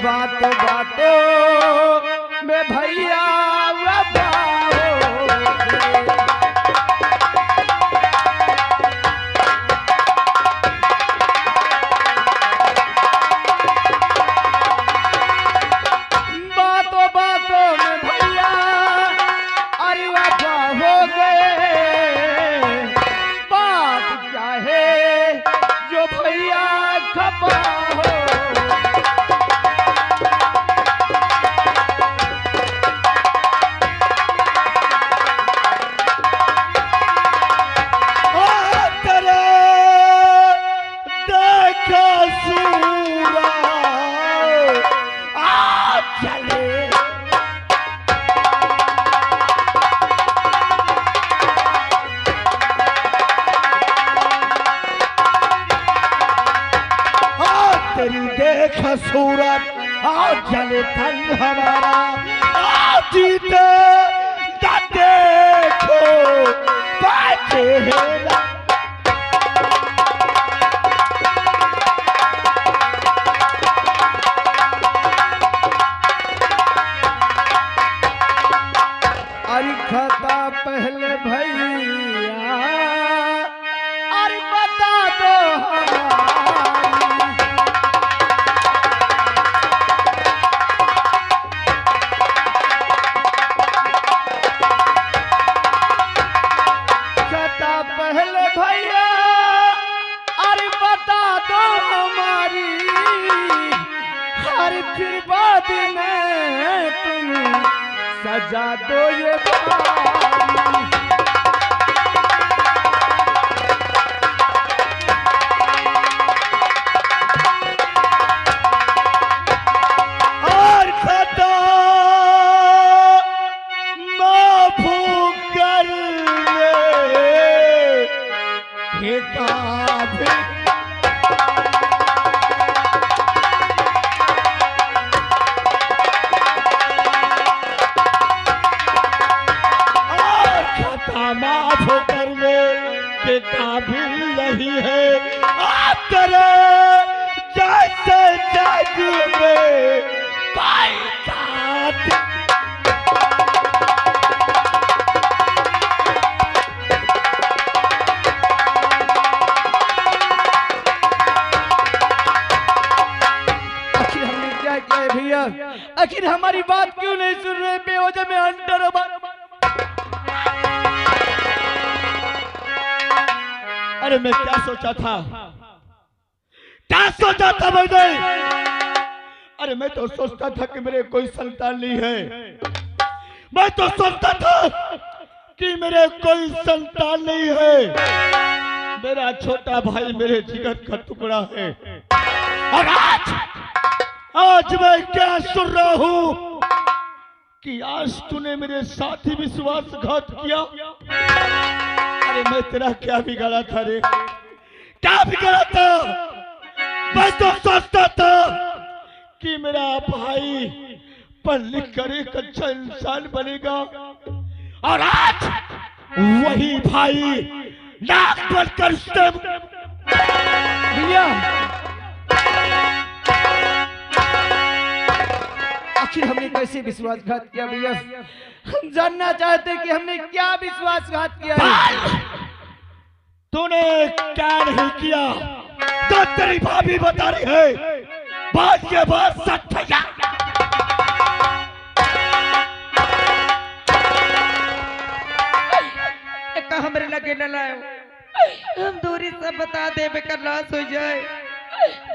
बातों बातों में भैया बातों बातों में भैया अरे वफा हो गए। बात क्या है जो भैया खपा हो। तेरी देख सूरत और जले तन हमारा जीते देखो बचेगा। अरे खता पहले भैया अरे बता दो पहले भैया अरे बता दो हमारी हर फिर बाद में तुम सजा दो ये बारी। और खता माफ कर माफ करने के काबिल नहीं है आप तेरे जैसे जग में कोई साथ। आखिर हमने क्या किया है भैया? आखिर हमारी बात क्यों नहीं सुन रहे? बेवजह में अंदर अरे मैं क्या सोचा था मैंने? अरे मैं तो सोचता था कि मेरे कोई संतान नहीं है। मैं तो सोचता था कि मेरे कोई संतान नहीं है। मेरा छोटा भाई मेरे जिगर का टुकड़ा है। और आज मैं क्या सुन रहा हूँ कि आज तूने मेरे साथ ही विश्वासघात किया। अरे मैं तेरा क्या बिगाड़ा था रे? क्या बिगाड़ा था? मैं तो सोचता था कि मेरा भाई पढ़ लिख कर एक अच्छा इंसान बनेगा और आज वही भाई नाक बनकर भैया आखिर हमने कैसे विश्वासघात किया भैया? हम जानना चाहते कि हमने क्या विश्वासघात किया है। तूने क्या नहीं किया तो तेरी भाभी बता रही है। बात के बाद सच भैया हमरे लगे न लाओ। हम दूरी से बता दे बेकर नाश हो जाए।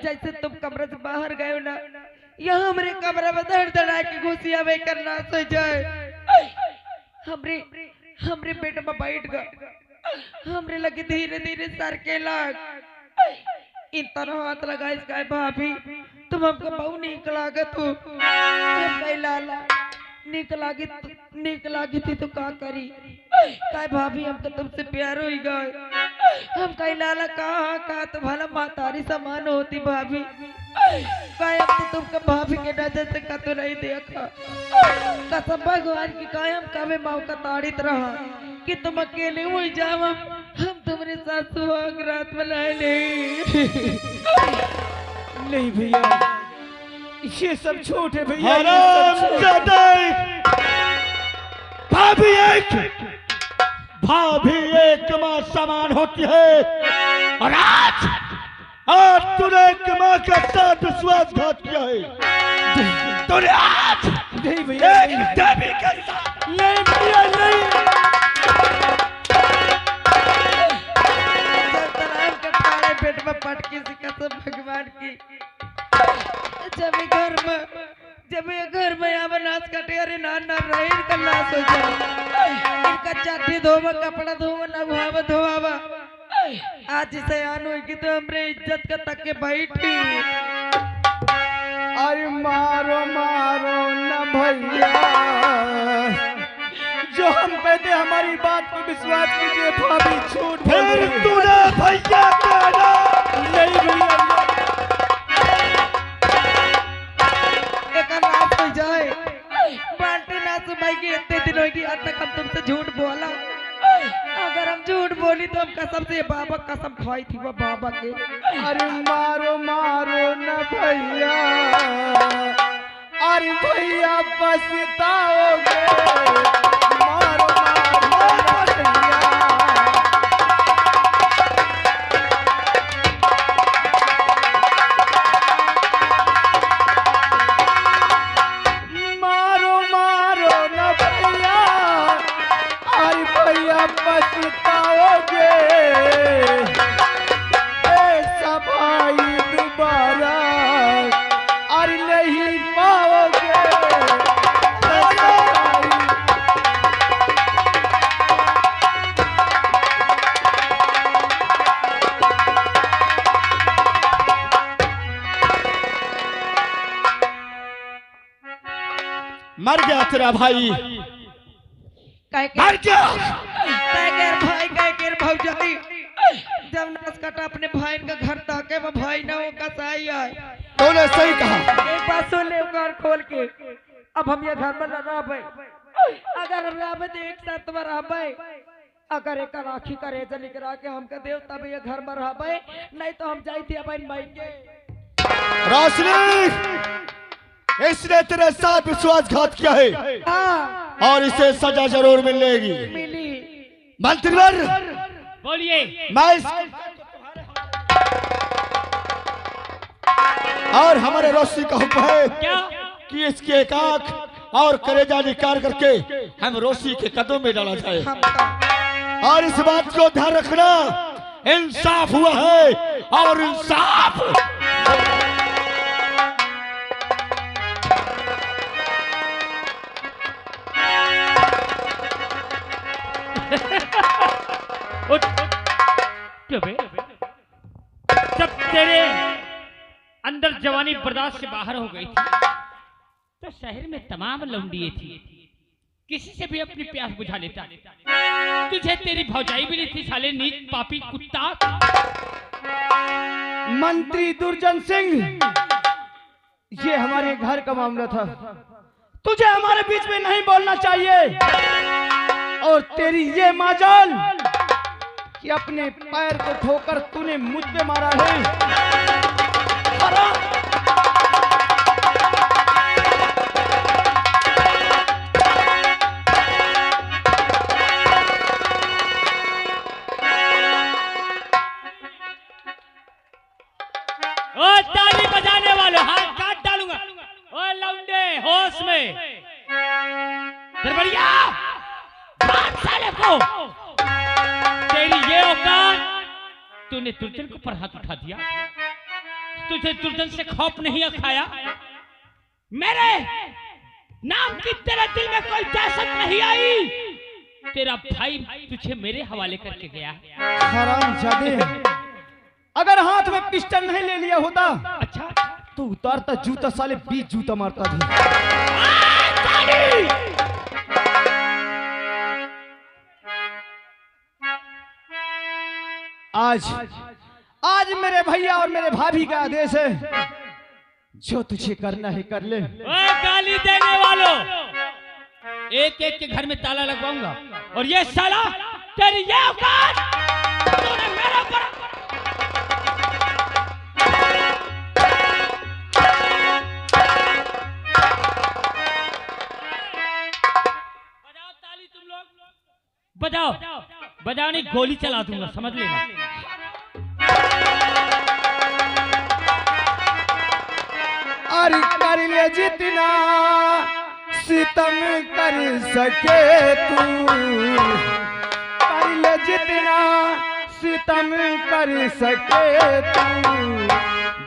जैसे तुम कमरे से बाहर गए हो ना, यहाँ हमरे कमरे में धड़ धड़ा के घुसिया बेकर नाश हो जाए। हमरे पेट में बैठ गए। हमरे लगे धीरे धीरे सर के लग इन तरह हाथ लगा इसका भाभी तुम हमको बहुत नीक लागत हो। लाला नीक लागी थी तो का करी काय भाभी हमको तुमसे प्यार हो गए। हम कई लाला कहा तो भला मातारी समान होती भाभी। काय अब तो तुमको भाभी के नजर से का तो नहीं देखा। कसम भगवान की काय हम कभी मौका ताड़ित रहा कि तुम अकेले हुई जाओ। हम तुम्हारे साथ सुहाग रात मनाए नहीं। नहीं भैया ये सब झूठ है भैया, ये हराम सब झूठ है। जादे भाभी एक माँ समान होती है, और आज तूने एक माँ के साथ विश्वासघात किया है। तूने आज नहीं भैया, एक देवी के साथ नहीं भैया, नहीं। सतराम के तारे पेट में पटकी सी कसम भगवान की। जब ये घर में यहाँ नाच कटे, अरे ना रही इनका नाश हो जाए। इनका चाटी धोवा, कपड़ा धोवा, नहावा धोवा। आज से आन होगी तो हमरे इज्जत का तक के बैठी। अरे मारो मारो न भैया, जो हम कहते हमारी बात को विश्वास कीजिए, भाभी झूठ बोल रही फिर है। तूने भैया कहना। नहीं भैया, एक नाश हो जाए, बाल्टी नाश भाई इतने दिन होगी, आज तक हम तुमसे झूठ बोला। अगर हम झूठ बोली तो हम कसम से बाबा कसम खाई थी वो बाबा के। अरे मारो मारो न भैया, अरे भैया पछताओगे, मारो मारो न भैया। मारो मारो न भैया, अरे भैया पछताओगे, ऐसा भाई दोबारा अरे नहीं पाओगे, ऐसा भाई। मर गया तेरा भाई, कह के मर गया। भाई कह के भौजाई, जब नाच कटा अपने भाई का घर ताके वो भाई ना हो कसाई आए। तूने सही कहा। एक बात सुन ले कान खोल के, अब हम ये घर में न रह भाई। अगर हम रह तो एक साथ में रह भाई। अगर एक राखी का रेजा निकला के हमका देव तब ये घर में रह भाई, नहीं तो हम जाई थी अपन भाई के। रोशनी, इसने तेरे साथ विश्वासघात किया है हाँ और इसे सजा जरूर मिलेगी। मिली। मंत्रीवर, बोलिए। मैं और हमारे रोशनी का हुक्म है क्या? कि इसकी एक आंख और कलेजा निकाल करके हम रोशनी के कदम में डाला जाए। हम तो और इस बात को ध्यान रखना, इंसाफ हुआ है और इंसाफ उठ। क्यों बे? जब तेरे अंदर जवानी बर्दाश्त से बाहर हो गई थी तो शहर में तमाम लौंडिये थी, किसी से भी अपनी प्यास बुझा लेता। तुझे तेरी भौजाई भी नहीं थी साले नीच पापी कुत्ता। मंत्री दुर्जन सिंह, ये हमारे घर का मामला था, तुझे हमारे बीच में नहीं बोलना चाहिए। और तेरी ये माजाल कि अपने पैर को ठोकर तूने मुझ पे मारा है। हराम! ओ ताली बजाने वाले, हाथ काट डालूंगा। ओ लौंडे होश में, दरबड़िया मार साले को। तेरी ये औकात, तूने दुर्जन को पर हाथ उठा दिया। तुझे दुर्जन से खौफ नहीं खाया? मेरे नाम की तेरे दिल में कोई दहशत नहीं आई? तेरा भाई तुझे मेरे हवाले करके गया। हरामजादे, अगर हाथ में पिस्टल नहीं ले लिया होता अच्छा, तो उतारता जूता साले 20 जूता मारता था। आज मेरे भैया और मेरे भाभी का आदेश है, जो तुझे करना है कर ले। ओए गाली देने वालों, एक एक के घर में ताला लगवाऊंगा। और ये साला तेरी ये औकात, तूने मेरे ऊपर बजाने गोली चला दूंगा, समझ लेना। अरे कर ले जितना सितम कर सके तू, कर ले जितना सितम कर सके तू,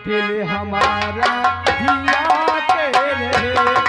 दिल हमारा दिया के रहेगा।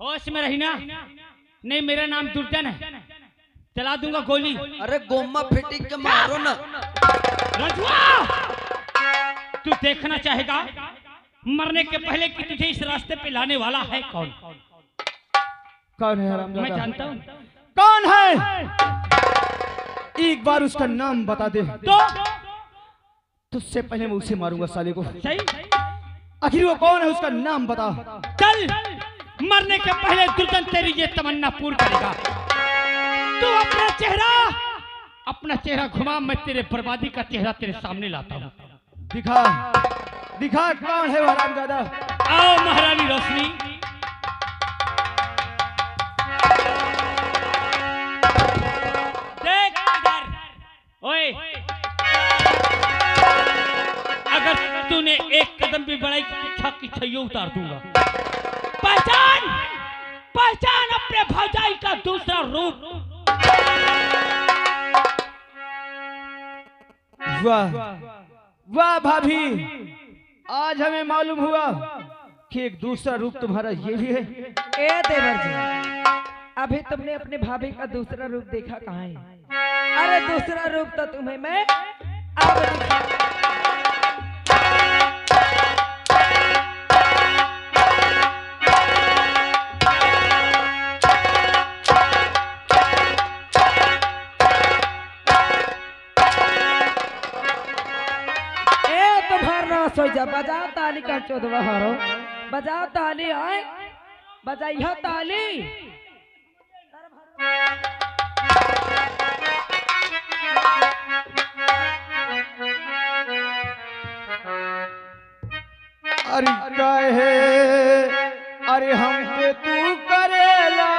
होश में रही ना? नहीं, मेरा नाम दुर्जन है, चला दूंगा गोली। अरे गोमा फिटिंग के मारो ना। रजुआ, तू देखना चाहेगा मरने के पहले कि तुझे इस रास्ते पे लाने वाला है कौन? कौन है हरामजादा? मैं जानता हूँ कौन है, एक बार उसका नाम बता दे तो तुझसे पहले मैं उसे मारूंगा साले को। सही, आखिर वो कौन है, उसका नाम बता। चल, मरने के पहले दुर्जन तेरी ये तमन्ना पूर्ण करेगा। तू अपना चेहरा घुमा, मैं तेरे बर्बादी का चेहरा तेरे सामने लाता हूँ। दिखा दिखा कौन है वो हरामजादा। आओ महारानी रोशनी। देख इधर, ओए, अगर तूने एक कदम भी बढ़ाई तो की छैया उतार दूंगा। पहचान अपने भौजाई का दूसरा रूप। वाह वाह भाभी, आज हमें मालूम हुआ कि एक दूसरा रूप तुम्हारा ये भी है। ए देवर जी, अभी तुमने अपने भाभी का दूसरा रूप देखा कहाँ है? अरे दूसरा रूप तो तुम्हें मैं अब सोचा। बजाओ ताली का चौदवा हारो, बजाओ ताली, आए बजाइयो ताली। अरे कहे अरे हम पे तू करेला,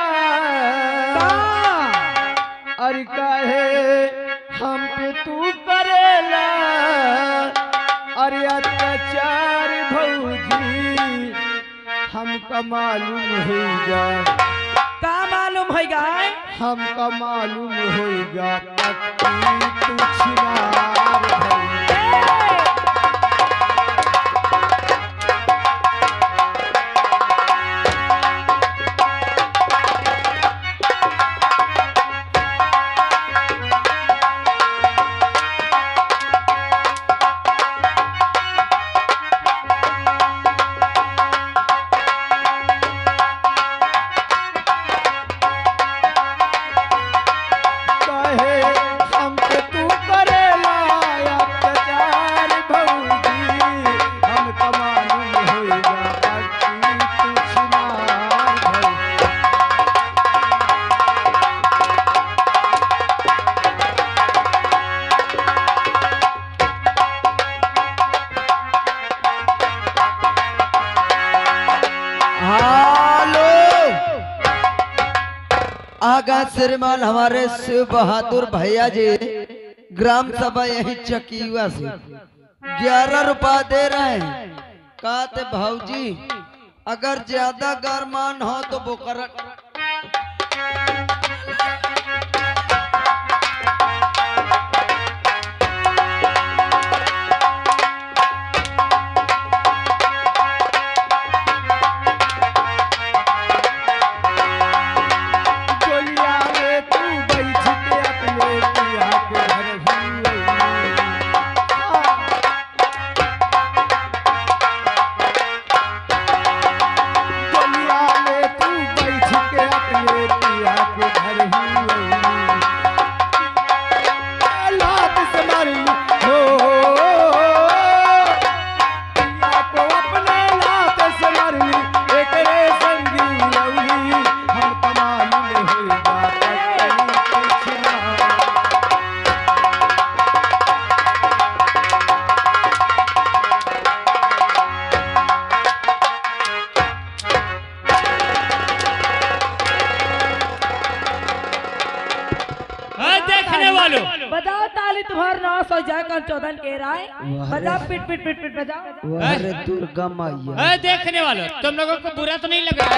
अरे कहे हम पे तू करेला, अरे अत्याचार भौजी हमका मालूम होगा। का मालूम होगा? हमका मालूम होगा तू छिनार भौजी। कहे हम पे तू करेला, आगा श्रीमान हमारे शिव बहादुर भैया जी ग्राम सभा यही चकीवा से 11 रुपया दे रहे हैं। कहते भाऊजी अगर ज्यादा गरमान हो तो वो कर। बजाओ ताली तुम्हार नाश हो जाए कर चौदन के राय। बजाओ पिट पिट पिट पिट बजाओ। अरे दुर्गा मैया। देखने वालों तुम लोगों को बुरा तो नहीं लग रहा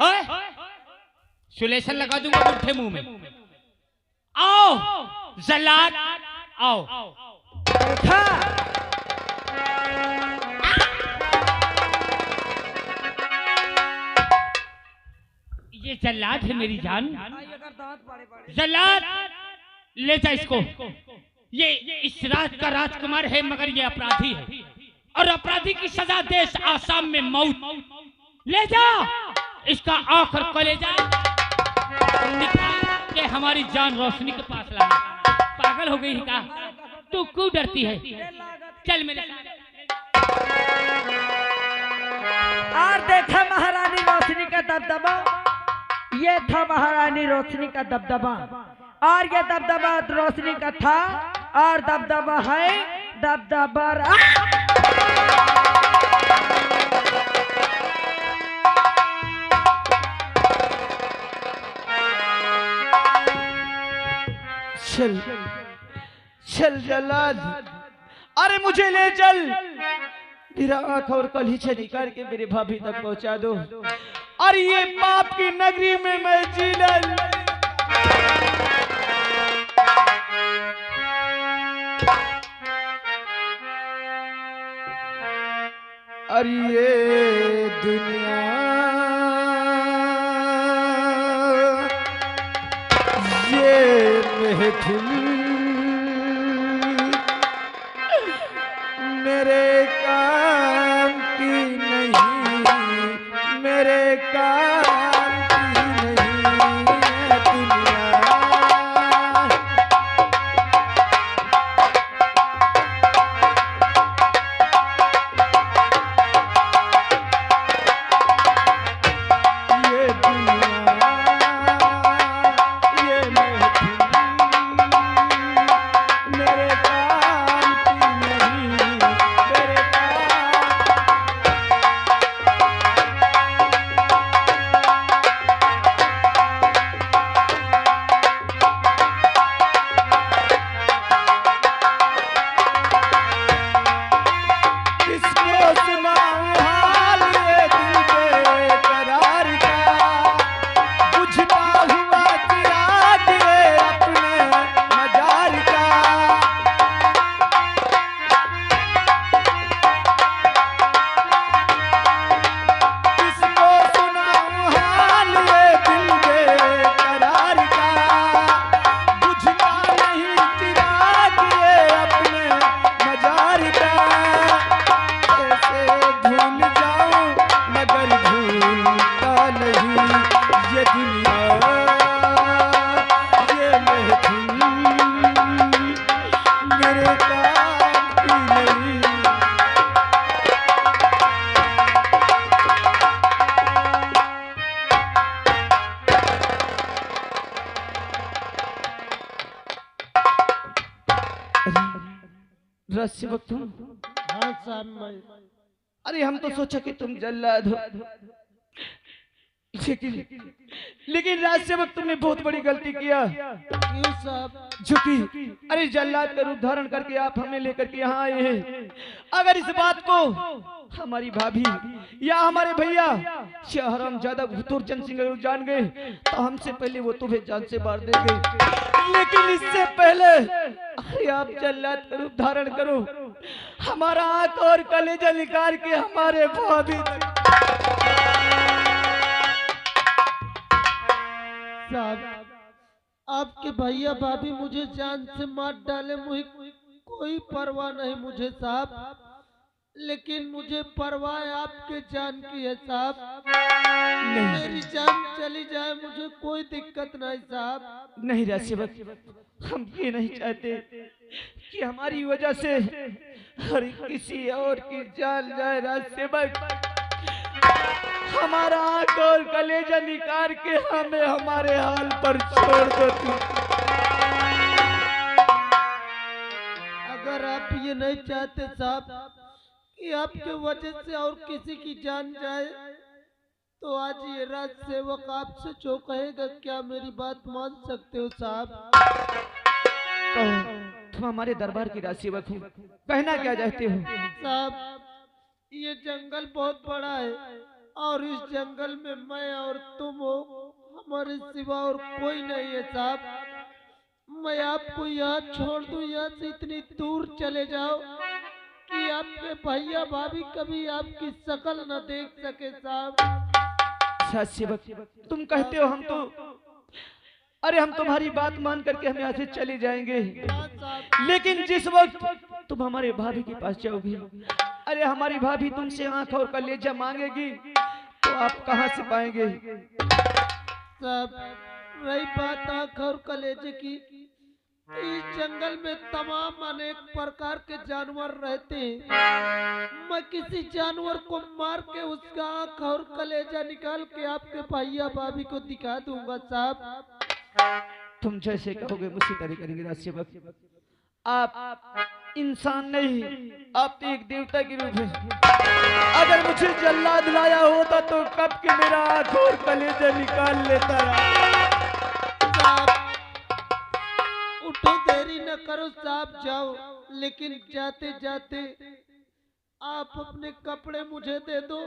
है? सुलेशन लगा दूंगा बुढ़े मुंह में। आओ जल्लाद आओ। ये जल्लाद है मेरी जान। जल्लाद ले जा इसको। ये इस राज का राजकुमार है मगर ये अपराधी है और अपराधी की सजा देश आसाम में मौत। ले जा इसका आखिर कलेजा निकाल के हमारी जान रोशनी के पास लाना। पागल हो गई है क्या? तू क्यों डरती है? चल मेरे साथ। और देखा महारानी रोशनी का दबदबा। ये था महारानी रोशनी का दबदबा और ये दबदबा रोशनी का था और दबदबा है दबदबा। चल चल जल्लाद, अरे मुझे ले चल। मेरा आंख और कलीछे निकाल के मेरे भाभी तक पहुंचा दो और ये पाप की नगरी में मैं जीलन। और ये दुनिया ये महफिल मेरे काम की नहीं, मेरे काम की नहीं है दुनिया। ये दुनिया ये महफिल मेरे काम की नहीं, मेरे किसको सुनाऊं हाल ये दिल के करार का, बुझता हुआ चिराग ये अपने मजार का। किसको सुनाऊं हाल ये दिल के करार का, बुझता नहीं चिराग ये अपने मजार का। कैसे भूल जाऊं मगर भूलता नहीं ये दुनिया ये महफिल मेरे काम की नहीं। रहस्य वक्त हूँ। हाँ साहब मैं अरे हम तो सोचा कि तुम जल्लाद हो। लेकिन राज सेवक तुमने बहुत बड़ी गलती किया। क्यों साहब? जो कि अरे जल्लाद का रूप धारण करके आप हमें लेकर के यहाँ आए हैं। अगर इस बात को हमारी भाभी या हमारे भैया हराम ज्यादा दुर्जन सिंह लोग जान गए तो हमसे पहले वो तुम्हें जान से मार देंगे। लेकिन इससे पहले अरे आप जल्लाद का रूप धारण करो, हमारा आंख और कलेजा निकाल के हमारे भाभी साहब, आपके भैया भाभी मुझे जान से मार डाले, मुझे कोई परवाह नहीं मुझे साहब, लेकिन मुझे परवाह आपके जान की है साहब। मेरी जान चली जाए मुझे कोई दिक्कत नहीं साहब। नहीं राज सेवक, हम ये नहीं चाहते कि हमारी वजह से हर किसी और की जान जाए। राज सेवक, हमारा आंख और कलेजा निकाल के हमें हमारे हाल पर छोड़ दो तू। अगर आप ये नहीं चाहते साहब कि आपके वजह से और किसी की जान जाए तो आज ये राज सेवक आपसे जो कहेगा क्या मेरी बात मान सकते हो साहब? तुम हमारे दरबार की राज सेवक हो, कहना क्या चाहते हो? साहब, ये जंगल बहुत बड़ा है और इस जंगल में मैं और तुम हो, हमारे सिवा और कोई नहीं है साहब। मैं आपको यहाँ छोड़ दूं, यहाँ से इतनी दूर चले जाओ कि आपके भैया भाभी कभी आपकी शक्ल न देख सके साहब। राज सेवक, तुम कहते हो हम तो अरे हम तुम्हारी बात मान करके हम यहाँ से चले जाएंगे, लेकिन जिस वक्त तुम हमारे भाभी के पास जाओगे, अरे हमारी भाभी तुमसे आंख और कलेजा मांगेगी तो आप कहाँ से पाएंगे? साहब, रही बात आंख और कलेजे की, इस जंगल में तमाम अनेक प्रकार के जानवर रहते हैं। मैं किसी जानवर को मार के उसका आंख और कलेजा निकाल के आपके भैया भाभी को दिखा दूंगा साहब। तुम जैसे कहोगे उसी तरह करेंगे राज सेवक। आप इंसान नहीं, आप तो एक देवता के रूप है। अगर मुझे जल्लाद लाया होता तो कब के मेरा आंख और कलेजा निकाल लेता। साहब, उठो, देरी न करो साहब, जाओ। लेकिन जाते जाते आप अपने कपड़े मुझे दे दो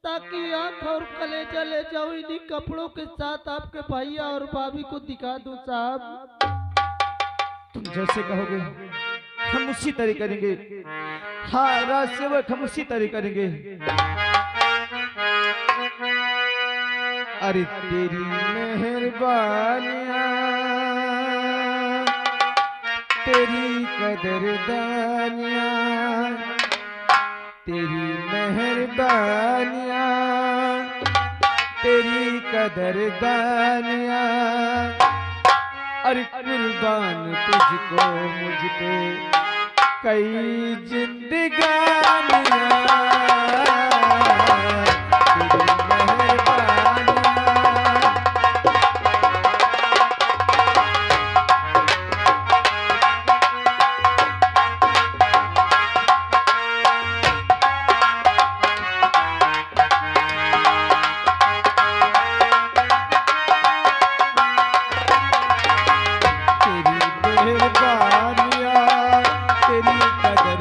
ताकि आंख और कलेजा ले जाओ। इन्हीं कपड़ों के साथ आपके भैया और भाभी को दिखा दूं साहब। तुम जैसे कहोगे हम उसी तरह करेंगे। हाँ राज सेवक, हम उसी तरह करेंगे। अरे तेरी मेहरबानियां, तेरी कदरदानियां, तेरी मेहरबानियां, तेरी कदरदानियां, अरे कुर्बान तुझको मुझ पे कई जिंदगानियां, तेरी मेहरबानियां।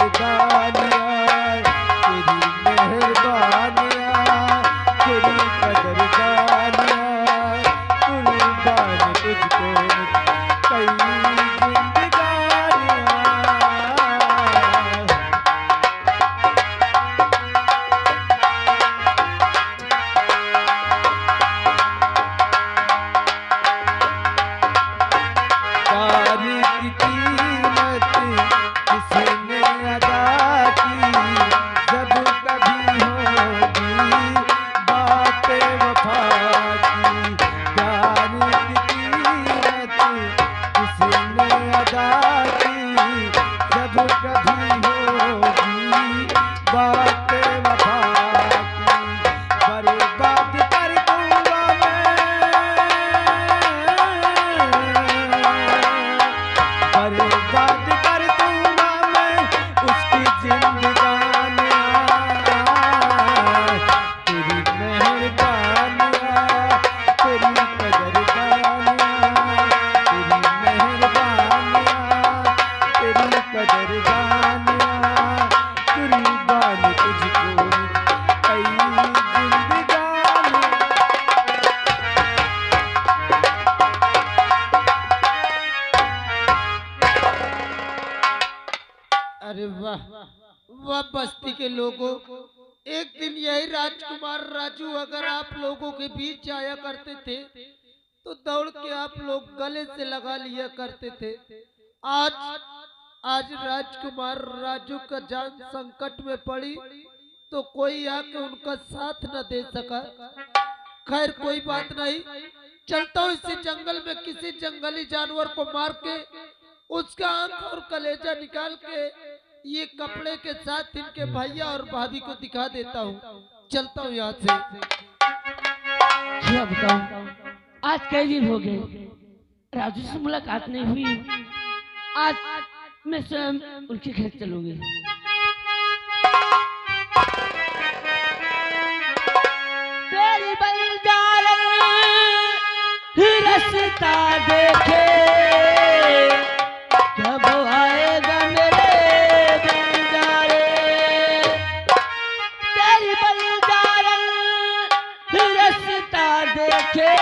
के लोगों, एक दिन यही राजकुमार राजू अगर आप लोगों के बीच आया करते थे तो दौड़ के आप लोग गले से लगा लिया करते थे। आज राजकुमार राजू का जान संकट में पड़ी तो कोई आके उनका साथ न दे सका। खैर कोई बात नहीं, चलता हूँ इसी जंगल में किसी जंगली जानवर को मार के उसका आंख और कलेजा निकाल के ये कपड़े के साथ इनके भैया और भाभी को दिखा देता हूँ। चलता हूँ यहाँ से। क्या बताऊं, आज कई दिन हो गए राजू से मुलाकात नहीं हुई। आज मैं स्वयं उनके घर चलूंगी। तेरी बंजारा रास्ता देखे कब आएगा मेरे बंजारे। तेरी बंजारा रास्ता देखे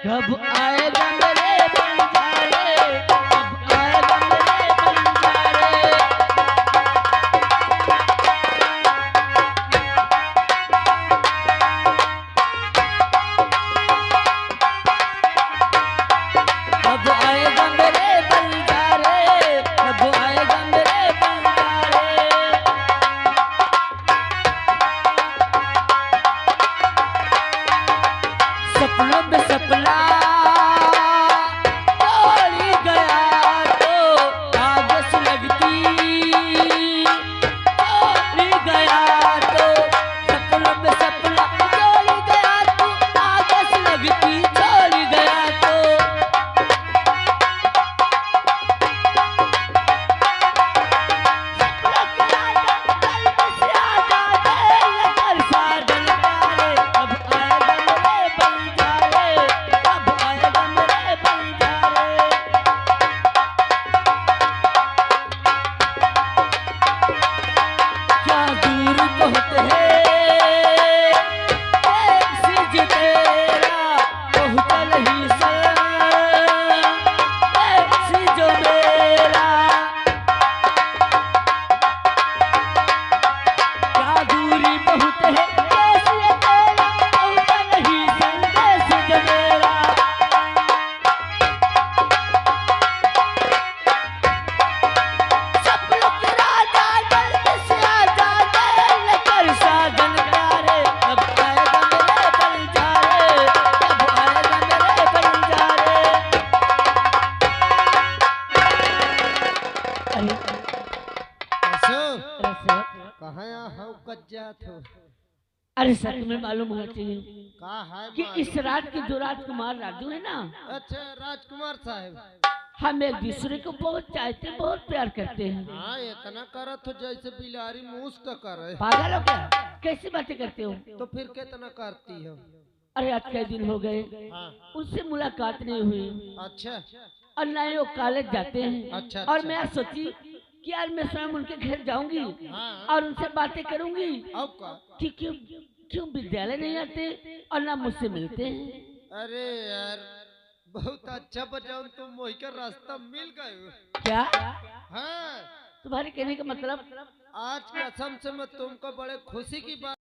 कब आएगा मेरे बंजारे, कब आएगा मेरे बंजारे। कब आएगा मेरे बंजारे, कब आएगा मेरे बंजारे। सपनों में सपना तोड़ी गया तो कागज लगती, तोड़ी गया तो सपनों में सपना तोड़ी गया तो कागज लगती, छोड़ी गया तो अरे सर तुम्हें मालूम होना चाहिए कहा है कि इस रात के जो राजकुमार राजू है ना, अच्छा राजकुमार साहब, हम एक दूसरे को बहुत चाहते हैं, बहुत प्यार करते हैं। हाँ इतना करत हो जैसे बिलारी मूस का करे। पागल हो क्या, कैसी बातें करते हो? तो फिर कितना करती हो? अरे आज कई दिन हो गए हाँ। उनसे मुलाकात नहीं हुई। अच्छा और ना ही वो कॉलेज जाते हैं। अच्छा, और अच्छा। मैं आज सोची कि आज मैं स्वयं उनके घर जाऊंगी हाँ। और उनसे बातें करूंगी अब का? कि क्यों विद्यालय नहीं आते और ना मुझसे मिलते हैं। अरे यार बहुत अच्छा बजाऊं तुम मोही का रास्ता मिल गए। क्या हाँ तुम्हारे कहने का मतलब? आज कसम से मैं तुमको बड़े खुशी की बात